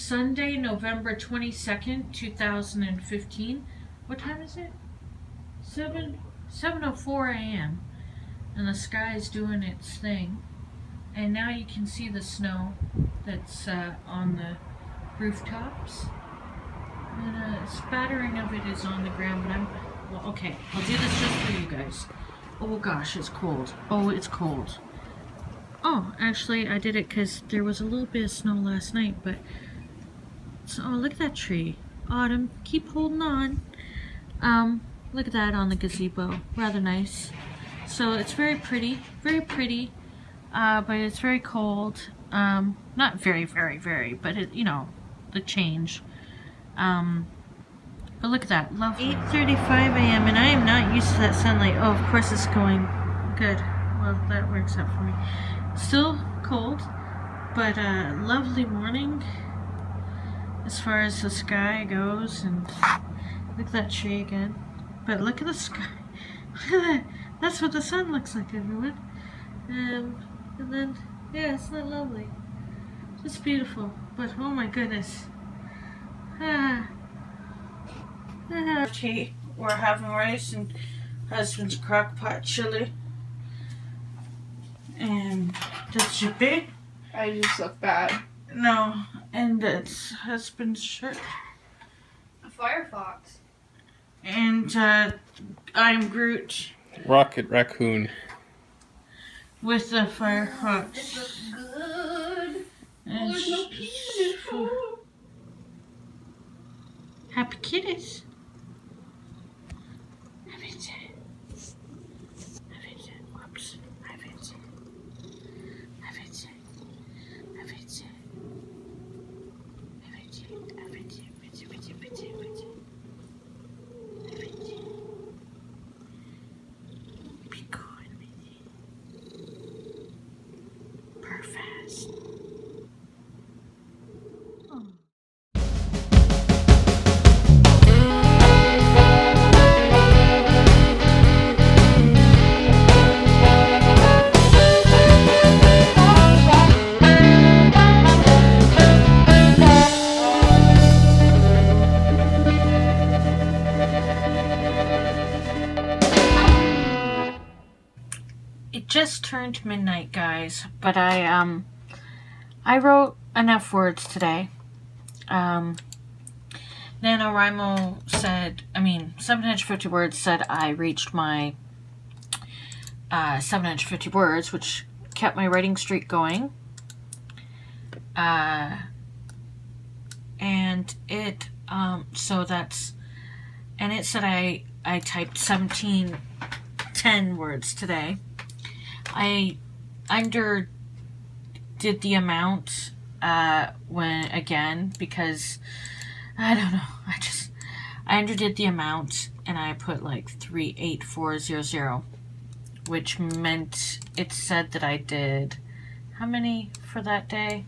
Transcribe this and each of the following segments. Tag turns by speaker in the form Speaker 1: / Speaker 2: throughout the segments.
Speaker 1: Sunday, November 22nd, 2015. What time is it? 7:04 a.m. And the sky is doing its thing. And now you can see the snow that's on the rooftops. And a spattering of it is on the ground, but well, okay, I'll do this just for you guys. Oh gosh, it's cold. Oh, it's cold. Oh, actually, I did it because there was a little bit of snow last night, but... Oh, look at that tree. Autumn, keep holding on. Look at that on the gazebo. Rather nice. So it's very pretty, but it's very cold. Not very, but it, you know, the change. But look at that, lovely. 8:35 a.m. and I am not used to that sunlight. Oh, of course it's going good. Well, that works out for me. Still cold, but lovely morning as far as the sky goes. And look at that tree again. But look at the sky. Look at that. That's what the sun looks like, everyone. And then, yeah, it's not lovely. It's beautiful, but oh my goodness. Tea. We're having rice and husband's crock pot chili. And that's your big.
Speaker 2: I just look bad.
Speaker 1: No, and that's husband's shirt.
Speaker 2: A Firefox.
Speaker 1: And I'm Groot.
Speaker 3: Rocket Raccoon.
Speaker 1: With the Firefox.
Speaker 2: Good.
Speaker 1: And
Speaker 2: There's no penis.
Speaker 1: Happy kitties. It just turned midnight, guys, but I wrote enough words today. NaNoWriMo said, 750 words said I reached my 750 words, which kept my writing streak going. And it, it said I typed 1710 words today. I underdid the amount because I don't know. I underdid the amount and I put like 38400, which meant it said that I did how many for that day?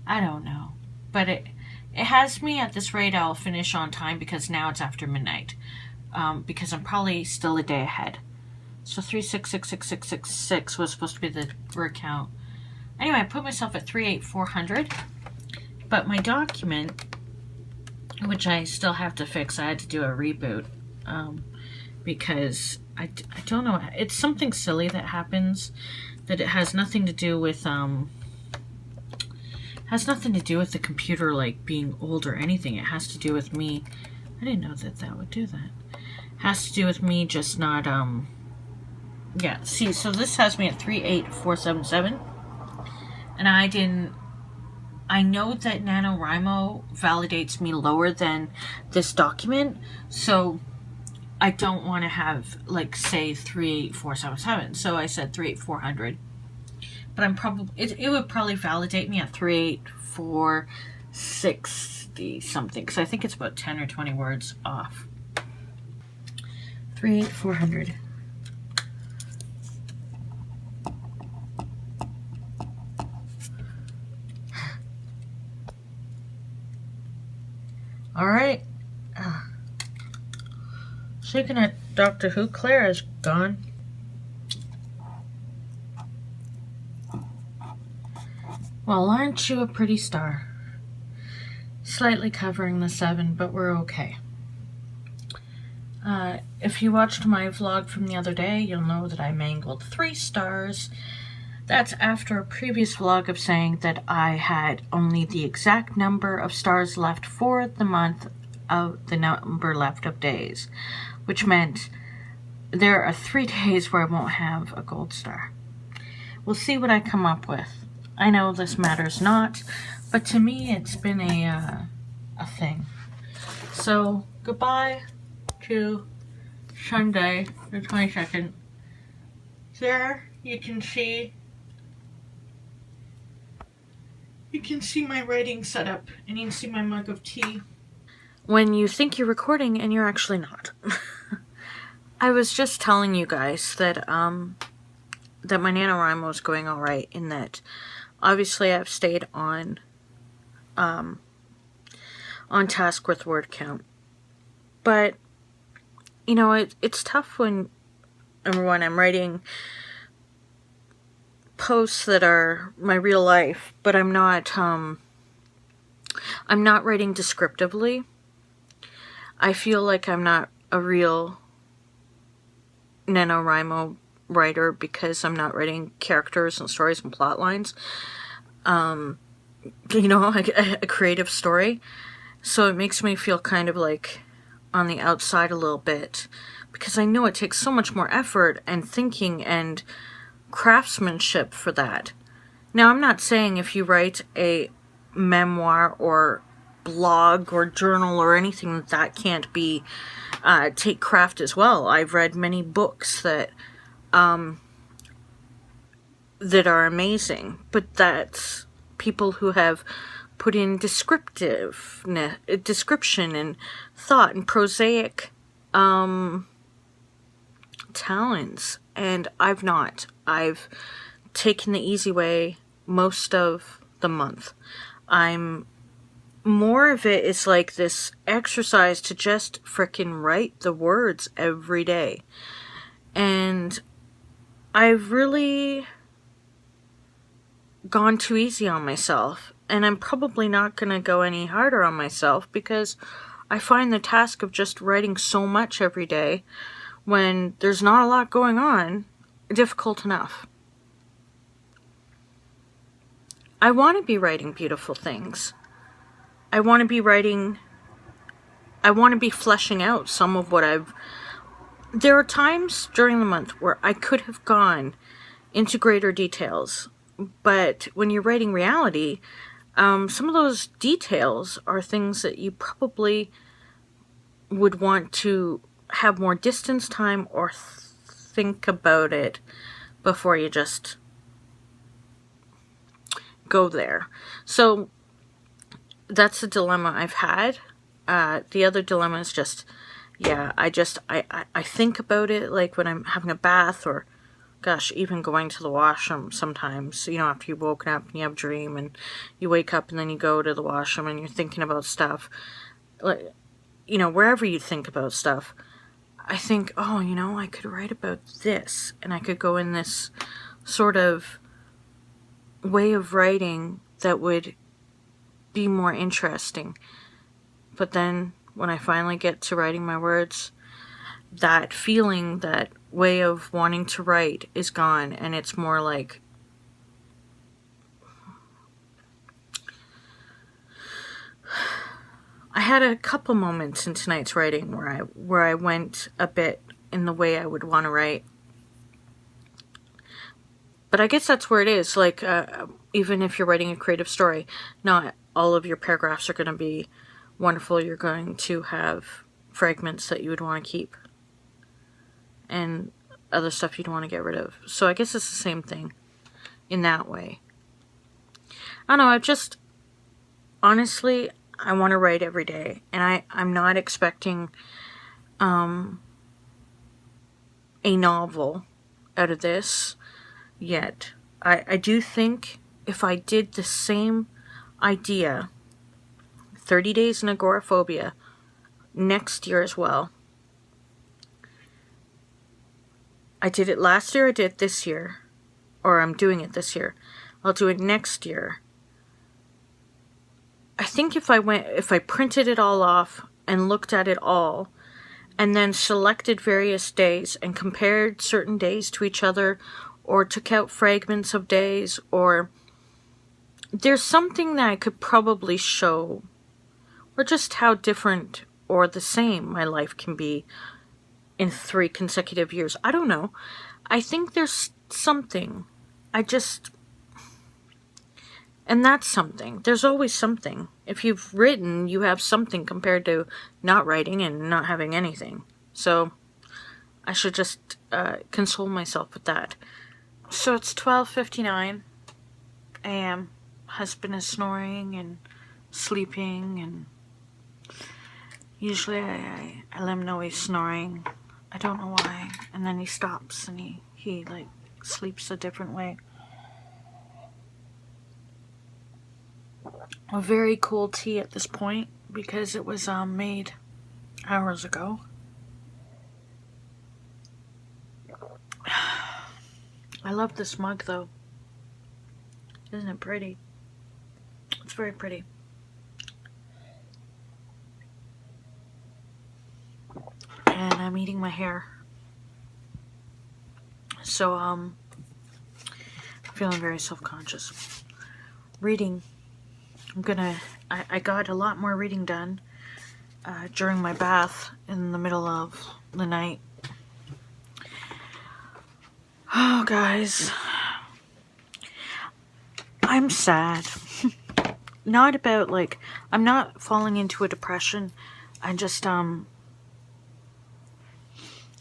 Speaker 1: I don't know, but it has me at this rate. I'll finish on time because now it's after midnight. Because I'm probably still a day ahead. So 3666666 was supposed to be the word count. Anyway, I put myself at 38400. But my document, which I still have to fix, I had to do a reboot. Because I don't know. It's something silly that happens that it has nothing to do with the computer like being old or anything. It has to do with me. I didn't know that would do that. It has to do with me just not yeah, see, so this has me at 38477, and I know that NaNoWriMo validates me lower than this document, so I don't want to have, like, say 38477, so I said 38400, but I'm probably, it would probably validate me at 38460 something, because I think it's about 10 or 20 words off. 38400. Alright. Speaking of Doctor Who, Claire is gone. Well, aren't you a pretty star? slightly covering the 7, but we're okay. If you watched my vlog from the other day, you'll know that I mangled 3 stars. That's after a previous vlog of saying that I had only the exact number of stars left for the month of the number left of days, which meant there are 3 days where I won't have a gold star. We'll see what I come up with. I know this matters not, but to me it's been a thing. So, goodbye to Sunday, the 22nd. There, you can see my writing setup, and you can see my mug of tea. When you think you're recording and you're actually not. I was just telling you guys that that my NaNoWriMo is going alright, in that obviously I've stayed on task with word count. But you know, it's tough when I'm writing posts that are my real life, but I'm not writing descriptively. I feel like I'm not a real NaNoWriMo writer because I'm not writing characters and stories and plot lines. You know, a creative story. So it makes me feel kind of like on the outside a little bit, because I know it takes so much more effort and thinking and craftsmanship for that. Now, I'm not saying if you write a memoir or blog or journal or anything that can't be take craft as well. I've read many books that are amazing, but that's people who have put in description and thought and prosaic talents, and I've not. I've taken the easy way most of the month. I'm more of it is like this exercise to just frickin' write the words every day. And I've really gone too easy on myself, and I'm probably not going to go any harder on myself, because I find the task of just writing so much every day when there's not a lot going on difficult enough. I want to be writing beautiful things. I want to be fleshing out some of what there are times during the month where I could have gone into greater details, but when you're writing reality, some of those details are things that you probably would want to have more distance time or think about it before you just go there. So that's the dilemma I've had. The other dilemma is just, yeah, I think about it like when I'm having a bath, or gosh, even going to the washroom sometimes, you know, after you've woken up and you have a dream and you wake up and then you go to the washroom and you're thinking about stuff, like, you know, wherever you think about stuff, I think, oh, you know, I could write about this, and I could go in this sort of way of writing that would be more interesting. But then when I finally get to writing my words, that feeling, that way of wanting to write is gone, and it's more like, I had a couple moments in tonight's writing where I went a bit in the way I would want to write. But I guess that's where it is. Like, even if you're writing a creative story, not all of your paragraphs are going to be wonderful. You're going to have fragments that you would want to keep, and other stuff you'd want to get rid of. So I guess it's the same thing in that way. I don't know, honestly, I want to write every day, and I'm not expecting a novel out of this yet. I do think if I did the same idea, 30 Days in Agoraphobia, next year as well. I did it last year, I did it this year, or I'm doing it this year. I'll do it next year. I think if I printed it all off and looked at it all, and then selected various days and compared certain days to each other, or took out fragments of days, or there's something that I could probably show, or just how different or the same my life can be in 3 consecutive years. I don't know. I think there's something. And that's something. There's always something. If you've written, you have something compared to not writing and not having anything. So I should just console myself with that. So it's 12:59 a.m. Husband is snoring and sleeping, and usually I let him know he's snoring. I don't know why. And then he stops and he like sleeps a different way. A very cold tea at this point because it was made hours ago. I love this mug though. Isn't it pretty? It's very pretty. And I'm eating my hair. So I'm feeling very self-conscious. Reading. I got a lot more reading done during my bath in the middle of the night. Oh, guys. I'm sad. Not about, like, I'm not falling into a depression. I just, some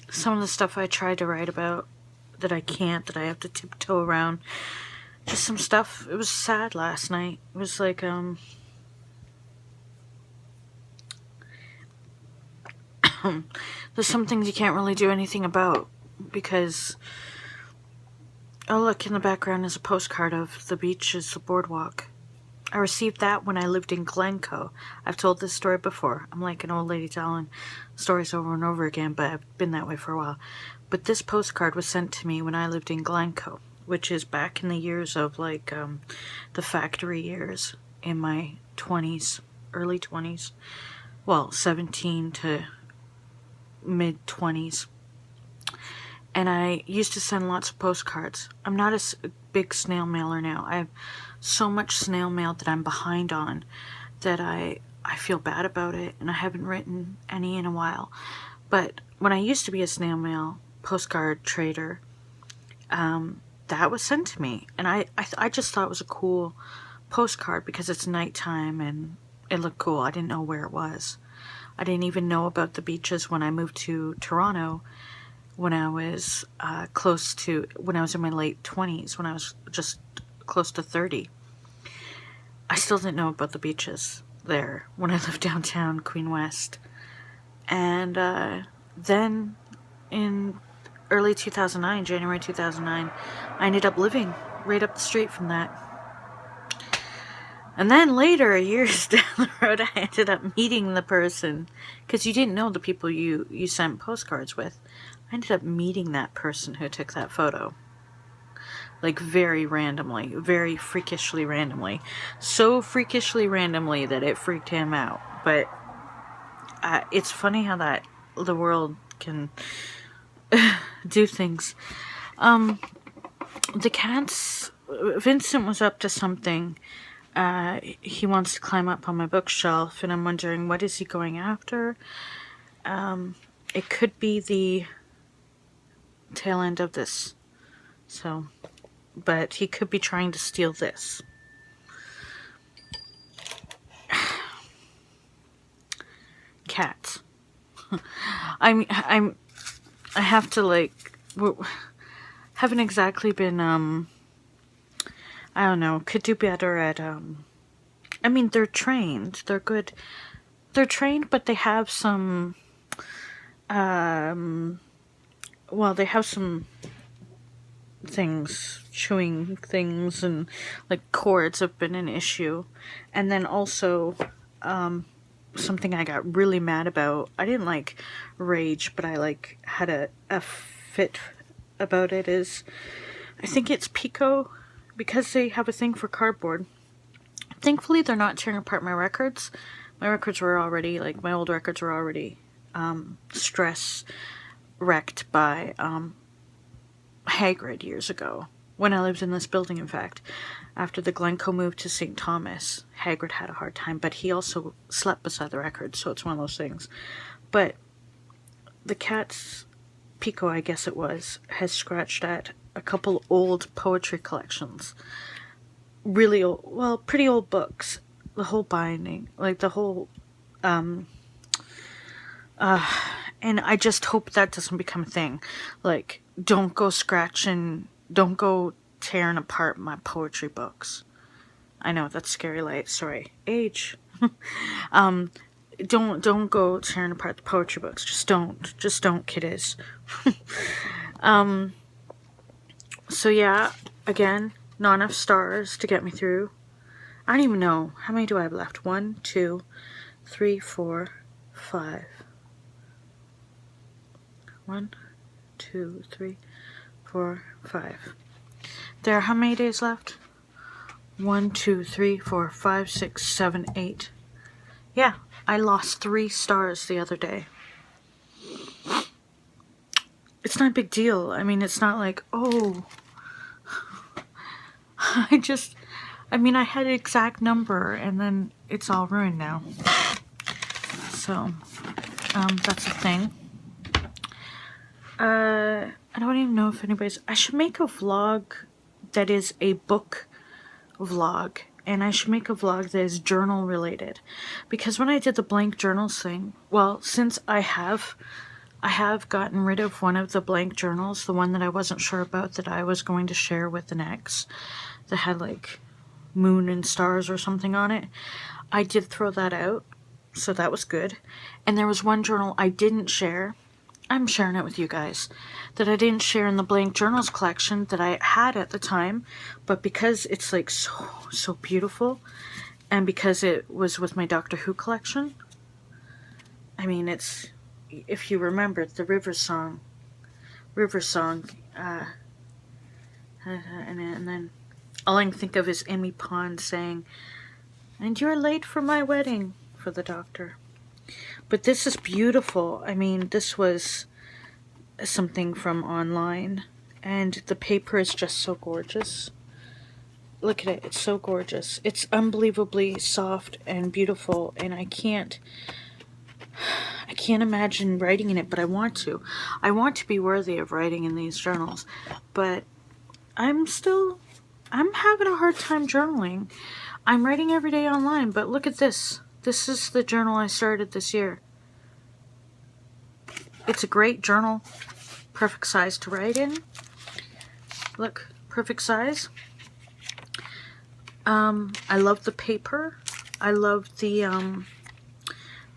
Speaker 1: of the stuff I tried to write about that I can't, that I have to tiptoe around. Just some stuff. It was sad last night. It was like, there's some things you can't really do anything about because, oh look, in the background is a postcard of the beach is the boardwalk. I received that when I lived in Glencoe. I've told this story before. I'm like an old lady telling stories over and over again, but I've been that way for a while. But this postcard was sent to me when I lived in Glencoe, which is back in the years of like the factory years in my 20s, early 20s. Well, 17 to mid 20s. And I used to send lots of postcards. I'm not a big snail mailer now. I have so much snail mail that I'm behind on that I feel bad about it, and I haven't written any in a while. But when I used to be a snail mail postcard trader, that was sent to me, and I just thought it was a cool postcard because it's nighttime and it looked cool. I didn't know where it was. I didn't even know about the beaches when I moved to Toronto when I was when I was in my late 20s, when I was just close to 30. I still didn't know about the beaches there when I lived downtown Queen West. And then in early 2009, January 2009, I ended up living right up the street from that. And then later, years down the road, I ended up meeting the person, because you didn't know the people you sent postcards with. I ended up meeting that person who took that photo. Like, very randomly, very freakishly randomly. So freakishly randomly that it freaked him out. But it's funny how the world can do things. The cats, Vincent was up to something. He wants to climb up on my bookshelf, and I'm wondering, what is he going after? It could be the tail end of this. So, but he could be trying to steal this. Cats. I have to, like, haven't exactly been, I don't know, could do better at, I mean, they're trained, they're good, they're trained, but they have some, well, they have some things, chewing things, and, like, cords have been an issue, and then also, something I got really mad about, I didn't, like, rage, but I, like, had a fit about it, is, I think it's Pico, because they have a thing for cardboard, Thankfully, they're not tearing apart my records. My records were already, like, my old records were already stress wrecked by Hagrid years ago. When I lived in this building, in fact. After the Glencoe moved to St. Thomas, Hagrid had a hard time, but he also slept beside the records, so it's one of those things. But the cat's Pico, I guess it was, has scratched at a couple old poetry collections. Really old, well, pretty old books. The whole binding, like the whole, and I just hope that doesn't become a thing. Like, don't go tearing apart my poetry books. I know, that's scary light, sorry. Age. Don't go tearing apart the poetry books. Just don't, kiddies. So yeah, again, not enough stars to get me through. I don't even know. How many do I have left? 1, 2, 3, 4, 5. 1, 2, 3, 4, 5. There are how many days left? 1, 2, 3, 4, 5, 6, 7, 8. Yeah, I lost 3 stars the other day. It's not a big deal. I mean, it's not like, oh, I had an exact number and then it's all ruined now. So, that's a thing. I don't even know if I should make a vlog that is a book vlog. And I should make a vlog that is journal related. Because when I did the blank journals thing, well, since I have gotten rid of one of the blank journals, the one that I wasn't sure about that I was going to share with an ex that had like moon and stars or something on it. I did throw that out, so that was good. And there was one journal I didn't share. I'm sharing it with you guys. That I didn't share in the blank journals collection that I had at the time, but because it's like so beautiful, and because it was with my Doctor Who collection. I mean, it's, if you remember the River Song, and then all I can think of is Emmy Pond saying, "And you're late for my wedding," for the Doctor. But this is beautiful. I mean, this was something from online, and the paper is just so gorgeous. Look at it. It's so gorgeous. It's unbelievably soft and beautiful, and I can't imagine writing in it, but I want to. I want to be worthy of writing in these journals, but I'm having a hard time journaling. I'm writing every day online, but look at this. This is the journal I started this year. It's a great journal. Perfect size to write in. Look, perfect size. I love the paper. I love the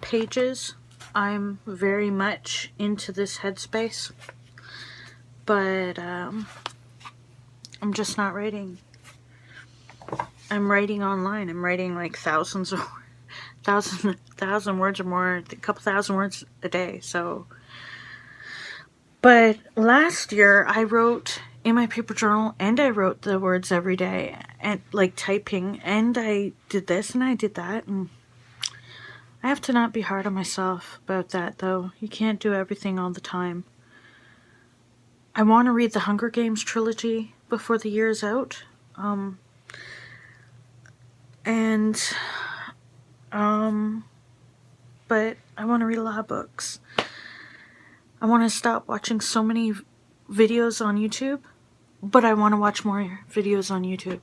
Speaker 1: pages. I'm very much into this headspace. But I'm just not writing. I'm writing online. I'm writing like thousand words or more, a couple thousand words a day. So, but last year I wrote in my paper journal, and I wrote the words every day, and like typing, and I did this and I did that, and I have to not be hard on myself about that, though. You can't do everything all the time. I want to read the Hunger Games trilogy before the year is out. But I want to read a lot of books. I want to stop watching so many videos on YouTube, but I want to watch more videos on YouTube.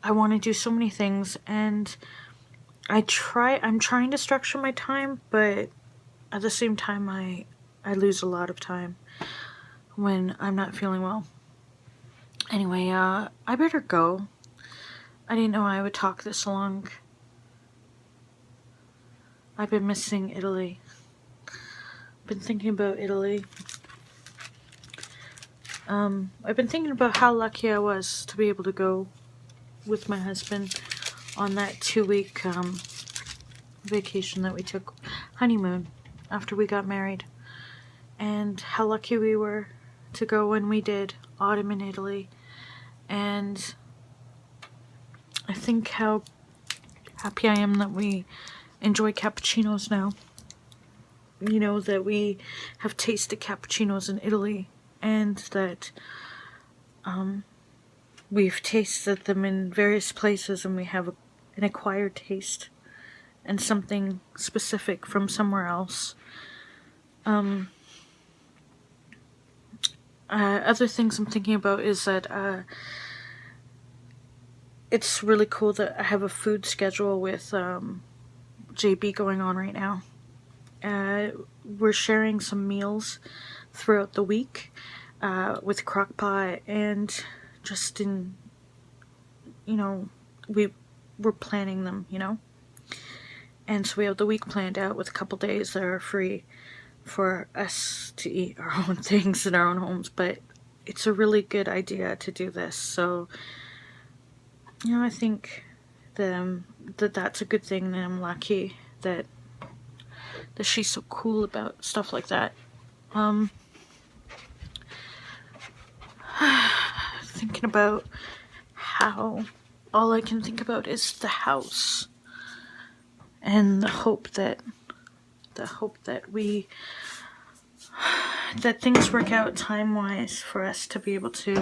Speaker 1: I want to do so many things, and I'm trying to structure my time, but at the same time I lose a lot of time when I'm not feeling well. Anyway, I better go. I didn't know I would talk this long. I've been missing Italy. Been thinking about Italy. I've been thinking about how lucky I was to be able to go with my husband on that 2-week vacation that we took, honeymoon, after we got married, and how lucky we were to go when we did, autumn in Italy. And think how happy I am that we enjoy cappuccinos now. You know, that we have tasted cappuccinos in Italy, and that we've tasted them in various places, and we have an acquired taste and something specific from somewhere else. Other things I'm thinking about is that it's really cool that I have a food schedule with JB going on right now. We're sharing some meals throughout the week with Crockpot, and just in, you know, we're planning them, you know. And so we have the week planned out with a couple days that are free for us to eat our own things in our own homes. But it's a really good idea to do this. So, you know, I think that's a good thing, that I'm lucky that she's so cool about stuff like that. Thinking about how all I can think about is the house, and the hope that things work out time-wise for us to be able to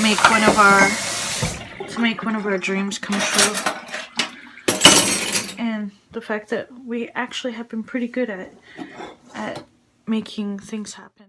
Speaker 1: make one of our dreams come true. And the fact that we actually have been pretty good at making things happen.